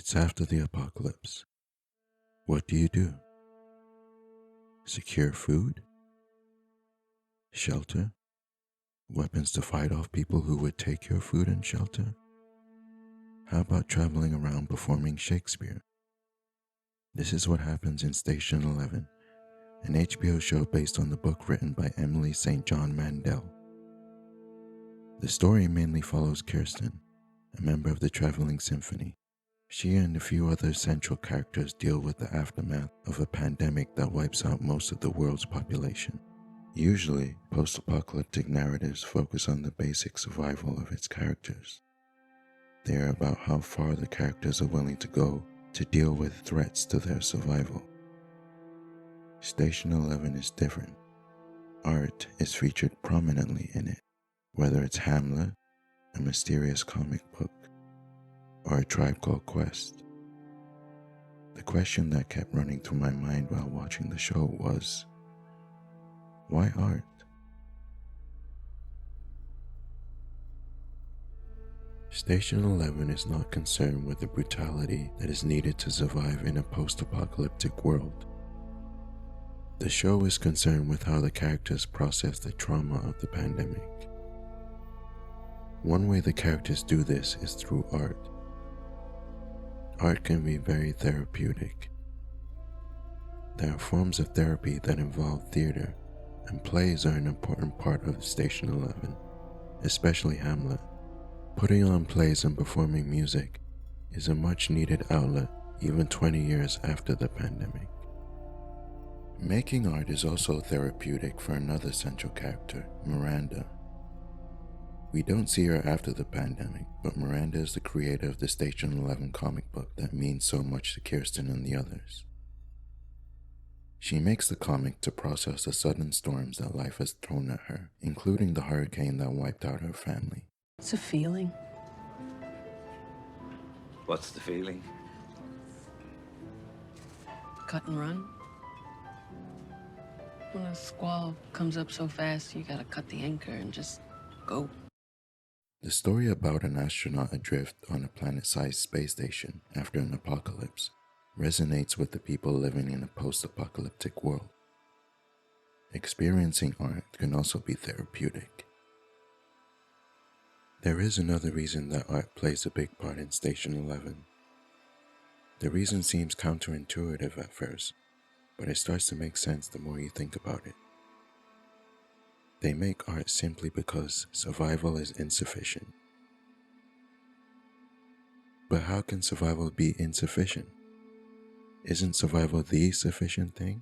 It's after the apocalypse. What do you do? Secure food? Shelter? Weapons to fight off people who would take your food and shelter? How about traveling around performing Shakespeare? This is what happens in Station 11, an HBO show based on the book written by Emily St. John Mandel. The story mainly follows Kirsten, a member of the Traveling Symphony. She and a few other central characters deal with the aftermath of a pandemic that wipes out most of the world's population. Usually, post-apocalyptic narratives focus on the basic survival of its characters. They are about how far the characters are willing to go to deal with threats to their survival. Station 11 is different. Art is featured prominently in it, whether it's Hamlet, a mysterious comic book, or A Tribe Called Quest. The question that kept running through my mind while watching the show was, why art? Station 11 is not concerned with the brutality that is needed to survive in a post-apocalyptic world. The show is concerned with how the characters process the trauma of the pandemic. One way the characters do this is through art. Art can be very therapeutic. There are forms of therapy that involve theater, and plays are an important part of Station 11, especially Hamlet. Putting on plays and performing music is a much needed outlet even 20 years after the pandemic. Making art is also therapeutic for another central character, Miranda. We don't see her after the pandemic, but Miranda is the creator of the Station 11 comic book that means so much to Kirsten and the others. She makes the comic to process the sudden storms that life has thrown at her, including the hurricane that wiped out her family. It's a feeling. What's the feeling? Cut and run. When a squall comes up so fast, you gotta cut the anchor and just go. The story about an astronaut adrift on a planet-sized space station after an apocalypse resonates with the people living in a post-apocalyptic world. Experiencing art can also be therapeutic. There is another reason that art plays a big part in Station 11. The reason seems counterintuitive at first, but it starts to make sense the more you think about it. They make art simply because survival is insufficient. But how can survival be insufficient? Isn't survival the sufficient thing?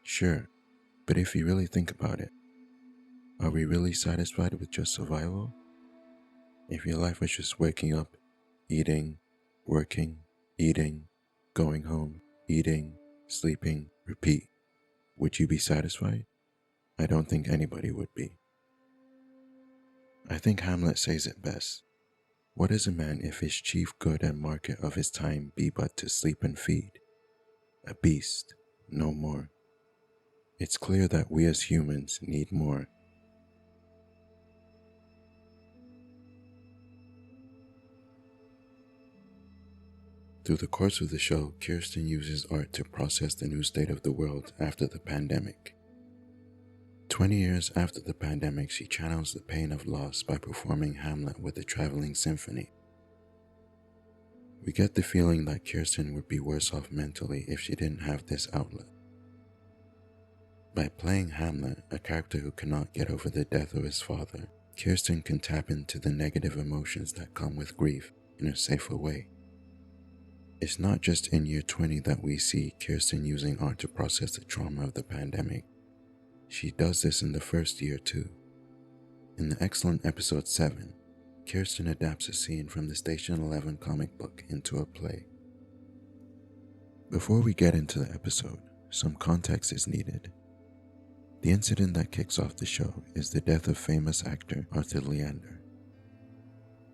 Sure, but if you really think about it, are we really satisfied with just survival? If your life was just waking up, eating, working, eating, going home, eating, sleeping, repeat, would you be satisfied? I don't think anybody would be. I think Hamlet says it best. What is a man if his chief good and market of his time be but to sleep and feed? A beast, no more. It's clear that we as humans need more. Through the course of the show, Kirsten uses art to process the new state of the world after the pandemic. 20 years after the pandemic, she channels the pain of loss by performing Hamlet with the Traveling Symphony. We get the feeling that Kirsten would be worse off mentally if she didn't have this outlet. By playing Hamlet, a character who cannot get over the death of his father, Kirsten can tap into the negative emotions that come with grief in a safer way. It's not just in year 20 that we see Kirsten using art to process the trauma of the pandemic. She does this in the first year too. In the excellent episode 7, Kirsten adapts a scene from the Station 11 comic book into a play. Before we get into the episode, some context is needed. The incident that kicks off the show is the death of famous actor Arthur Leander.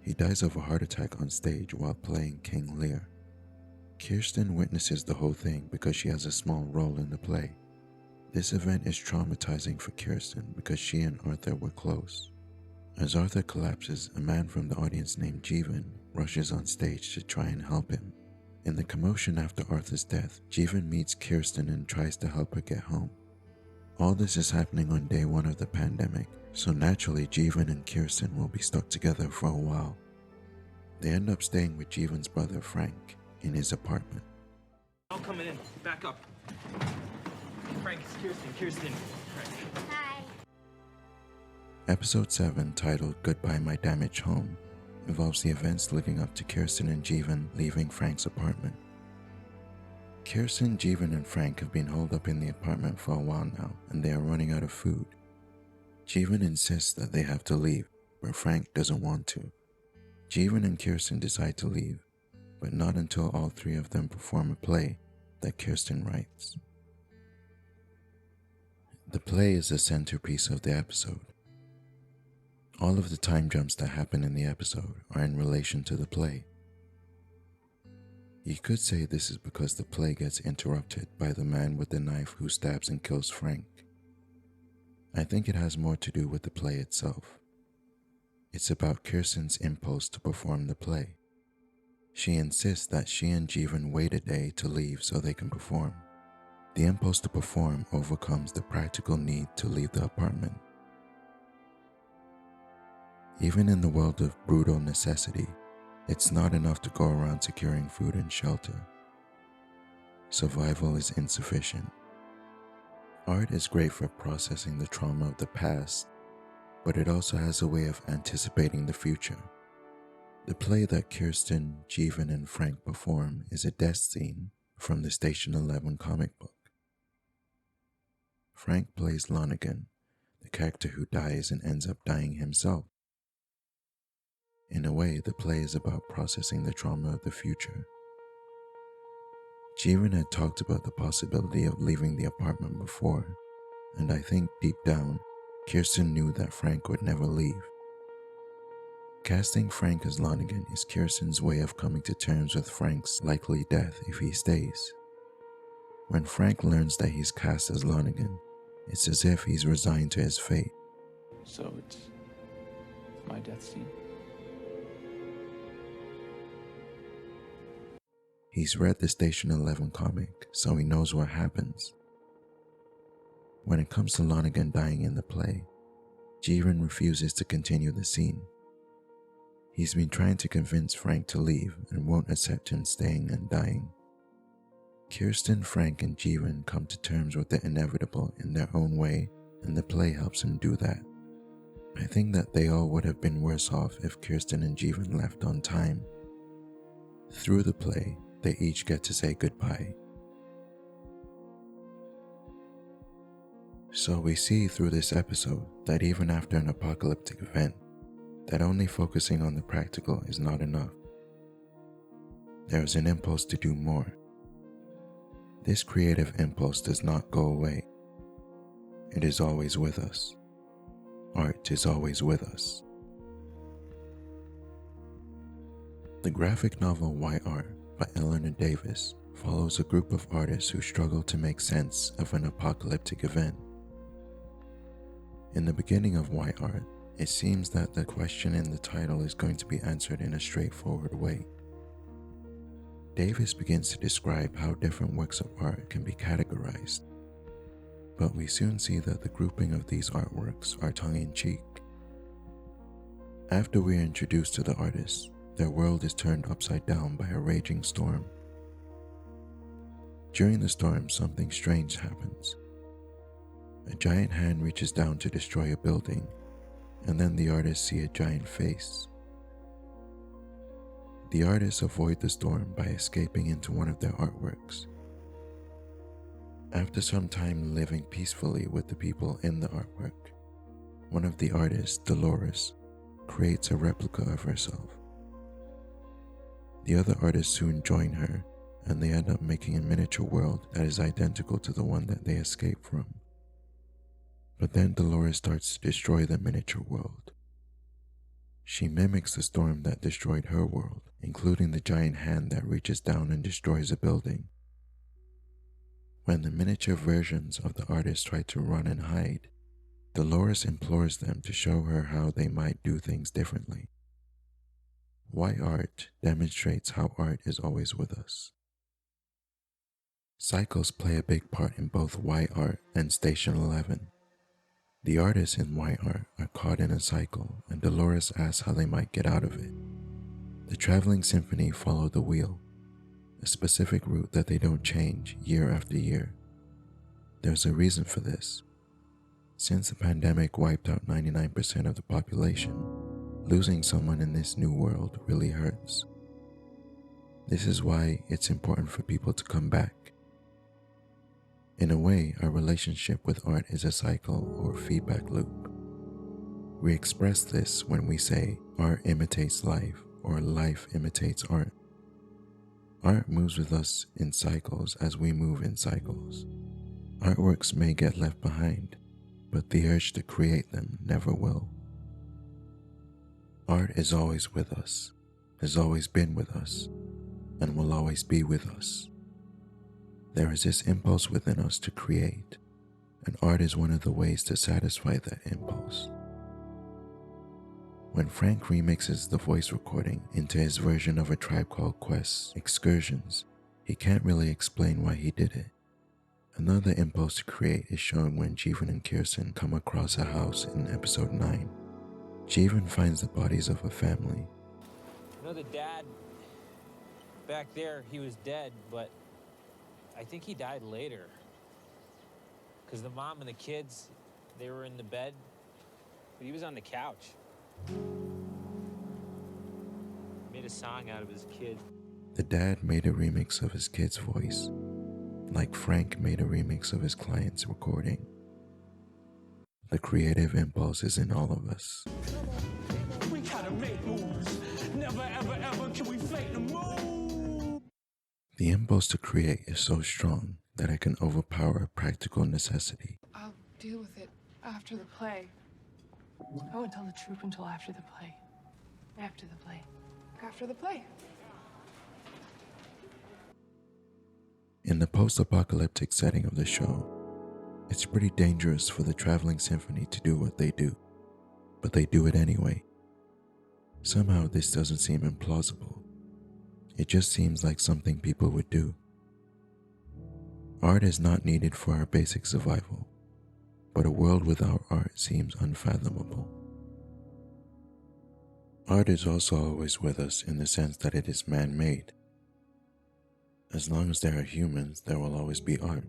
He dies of a heart attack on stage while playing King Lear. Kirsten witnesses the whole thing because she has a small role in the play. This event is traumatizing for Kirsten because she and Arthur were close. As Arthur collapses, a man from the audience named Jeevan rushes on stage to try and help him. In the commotion after Arthur's death, Jeevan meets Kirsten and tries to help her get home. All this is happening on day 1 of the pandemic, so naturally Jeevan and Kirsten will be stuck together for a while. They end up staying with Jeevan's brother Frank in his apartment. I'm coming in. Back up. Frank, it's Kirsten. Kirsten. Frank. Hi. Episode 7, titled Goodbye My Damaged Home, involves the events leading up to Kirsten and Jeevan leaving Frank's apartment. Kirsten, Jeevan, and Frank have been holed up in the apartment for a while now, and they are running out of food. Jeevan insists that they have to leave, but Frank doesn't want to. Jeevan and Kirsten decide to leave, but not until all 3 of them perform a play that Kirsten writes. The play is the centerpiece of the episode. All of the time jumps that happen in the episode are in relation to the play. You could say this is because the play gets interrupted by the man with the knife who stabs and kills Frank. I think it has more to do with the play itself. It's about Kirsten's impulse to perform the play. She insists that she and Jeevan wait a day to leave so they can perform. The impulse to perform overcomes the practical need to leave the apartment. Even in the world of brutal necessity, it's not enough to go around securing food and shelter. Survival is insufficient. Art is great for processing the trauma of the past, but it also has a way of anticipating the future. The play that Kirsten, Jeevan, and Frank perform is a death scene from the Station 11 comic book. Frank plays Lonergan, the character who dies and ends up dying himself. In a way, the play is about processing the trauma of the future. Jeevan had talked about the possibility of leaving the apartment before, and I think deep down, Kirsten knew that Frank would never leave. Casting Frank as Lonergan is Kirsten's way of coming to terms with Frank's likely death if he stays. When Frank learns that he's cast as Lonergan, it's as if he's resigned to his fate. So it's my death scene. He's read the Station 11 comic, so he knows what happens. When it comes to Lonergan dying in the play, Jeevan refuses to continue the scene. He's been trying to convince Frank to leave and won't accept him staying and dying. Kirsten, Frank, and Jeevan come to terms with the inevitable in their own way, and the play helps him do that. I think that they all would have been worse off if Kirsten and Jeevan left on time. Through the play, they each get to say goodbye. So we see through this episode that even after an apocalyptic event, that only focusing on the practical is not enough. There is an impulse to do more. This creative impulse does not go away. It is always with us. Art is always with us. The graphic novel Why Art by Eleanor Davis follows a group of artists who struggle to make sense of an apocalyptic event. In the beginning of Why Art, it seems that the question in the title is going to be answered in a straightforward way. Davis begins to describe how different works of art can be categorized, but we soon see that the grouping of these artworks are tongue-in-cheek. After we are introduced to the artists, their world is turned upside down by a raging storm. During the storm, something strange happens. A giant hand reaches down to destroy a building, and then the artists see a giant face. The artists avoid the storm by escaping into one of their artworks. After some time living peacefully with the people in the artwork, one of the artists, Dolores, creates a replica of herself. The other artists soon join her, and they end up making a miniature world that is identical to the one that they escaped from. But then Dolores starts to destroy the miniature world. She mimics the storm that destroyed her world, including the giant hand that reaches down and destroys a building. When the miniature versions of the artists try to run and hide, Dolores implores them to show her how they might do things differently. Why art demonstrates how art is always with us. Cycles play a big part in both Y art and Station 11. The artists in Y art are caught in a cycle, and Dolores asks how they might get out of it. The traveling symphony follow the wheel, a specific route that they don't change year after year. There's a reason for this. Since the pandemic wiped out 99% of the population, losing someone in this new world really hurts. This is why it's important for people to come back. In a way, our relationship with art is a cycle or feedback loop. We express this when we say art imitates life or life imitates art. Art moves with us in cycles as we move in cycles. Artworks may get left behind, but the urge to create them never will. Art is always with us, has always been with us, and will always be with us. There is this impulse within us to create, and art is one of the ways to satisfy that impulse. When Frank remixes the voice recording into his version of A Tribe Called Quest's Excursions, he can't really explain why he did it. Another impulse to create is shown when Jeevan and Kirsten come across a house in episode 9. Jeevan finds the bodies of a family. You know, the dad back there, he was dead, but I think he died later. Because the mom and the kids, they were in the bed, but he was on the couch. Made a song out of his kid. The dad made a remix of his kid's voice, like Frank made a remix of his client's recording. The creative impulse is in all of us. We gotta make moves. Never ever ever can we fake the move. The impulse to create is so strong that it can overpower practical necessity. I'll deal with it after the play. I won't tell the truth until after the play. After the play. After the play. In the post-apocalyptic setting of the show, it's pretty dangerous for the traveling symphony to do what they do, but they do it anyway. Somehow this doesn't seem implausible. It just seems like something people would do. Art is not needed for our basic survival, but a world without art seems unfathomable. Art is also always with us in the sense that it is man-made. As long as there are humans, there will always be art.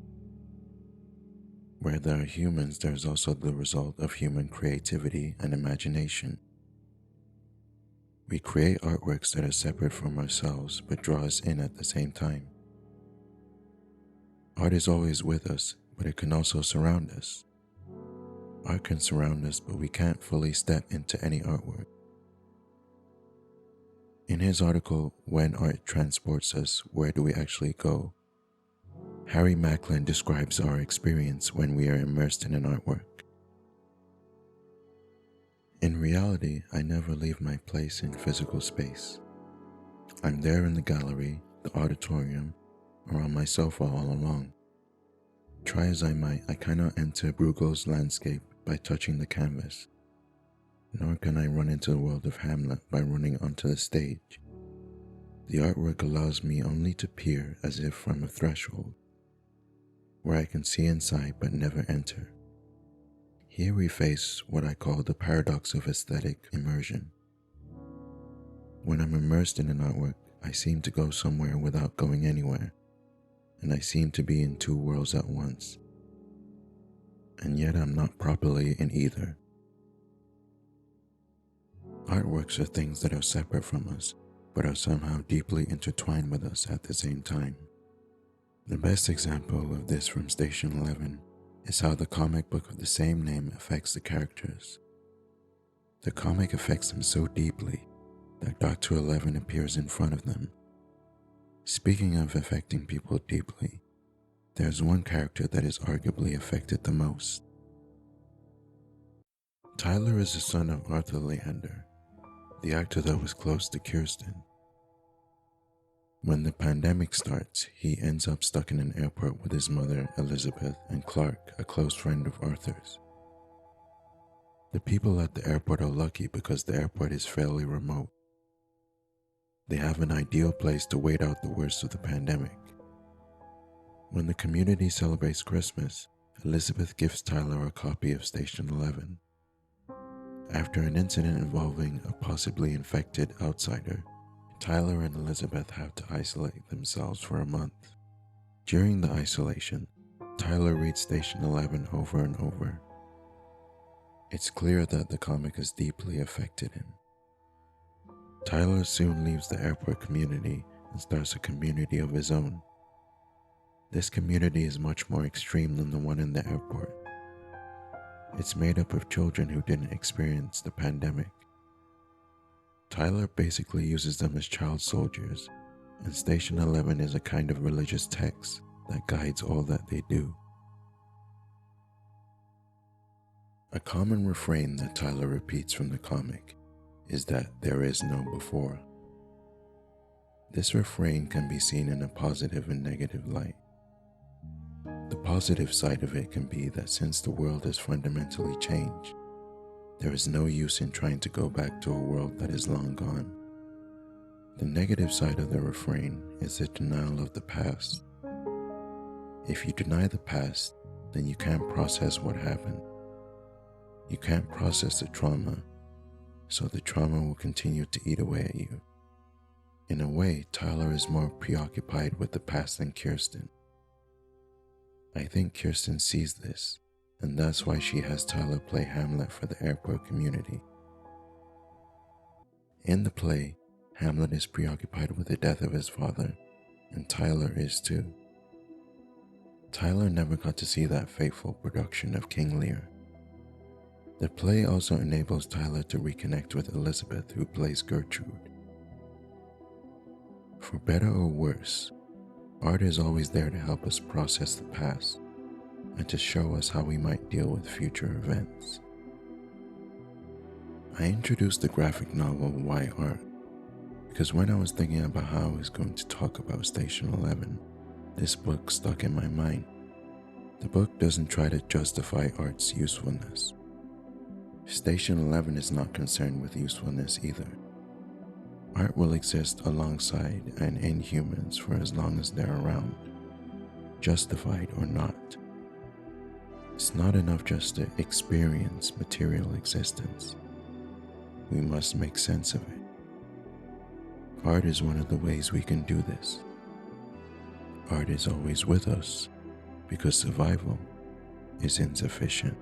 Where there are humans, there is also the result of human creativity and imagination. We create artworks that are separate from ourselves but draw us in at the same time. Art is always with us, but it can also surround us. Art can surround us, but we can't fully step into any artwork. In his article, When Art Transports Us, Where Do We Actually Go?, Harry Macklin describes our experience when we are immersed in an artwork. In reality, I never leave my place in physical space. I'm there in the gallery, the auditorium, or on my sofa all along. Try as I might, I cannot enter Bruegel's landscape by touching the canvas, nor can I run into the world of Hamlet by running onto the stage. The artwork allows me only to peer as if from a threshold, where I can see inside but never enter. Here we face what I call the paradox of aesthetic immersion. When I'm immersed in an artwork, I seem to go somewhere without going anywhere, and I seem to be in two worlds at once. And yet I'm not properly in either. Artworks are things that are separate from us, but are somehow deeply intertwined with us at the same time. The best example of this from Station 11 is how the comic book of the same name affects the characters. The comic affects them so deeply that Dr. 11 appears in front of them. Speaking of affecting people deeply, there's one character that is arguably affected the most. Tyler is the son of Arthur Leander, the actor that was close to Kirsten. When the pandemic starts, he ends up stuck in an airport with his mother, Elizabeth, and Clark, a close friend of Arthur's. The people at the airport are lucky because the airport is fairly remote. They have an ideal place to wait out the worst of the pandemic. When the community celebrates Christmas, Elizabeth gives Tyler a copy of Station 11. After an incident involving a possibly infected outsider, Tyler and Elizabeth have to isolate themselves for a month. During the isolation, Tyler reads Station 11 over and over. It's clear that the comic has deeply affected him. Tyler soon leaves the airport community and starts a community of his own. This community is much more extreme than the one in the airport. It's made up of children who didn't experience the pandemic. Tyler basically uses them as child soldiers, and Station 11 is a kind of religious text that guides all that they do. A common refrain that Tyler repeats from the comic is that there is no before. This refrain can be seen in a positive and negative light. The positive side of it can be that since the world has fundamentally changed, there is no use in trying to go back to a world that is long gone. The negative side of the refrain is the denial of the past. If you deny the past, then you can't process what happened. You can't process the trauma, so the trauma will continue to eat away at you. In a way, Tyler is more preoccupied with the past than Kirsten. I think Kirsten sees this, and that's why she has Tyler play Hamlet for the airport community. In the play, Hamlet is preoccupied with the death of his father, and Tyler is too. Tyler never got to see that fateful production of King Lear. The play also enables Tyler to reconnect with Elizabeth, who plays Gertrude. For better or worse, art is always there to help us process the past and to show us how we might deal with future events. I introduced the graphic novel Why Art because when I was thinking about how I was going to talk about Station 11, this book stuck in my mind. The book doesn't try to justify art's usefulness. Station 11 is not concerned with usefulness either. Art will exist alongside and in humans for as long as they're around, justified or not. It's not enough just to experience material existence. We must make sense of it. Art is one of the ways we can do this. Art is always with us because survival is insufficient.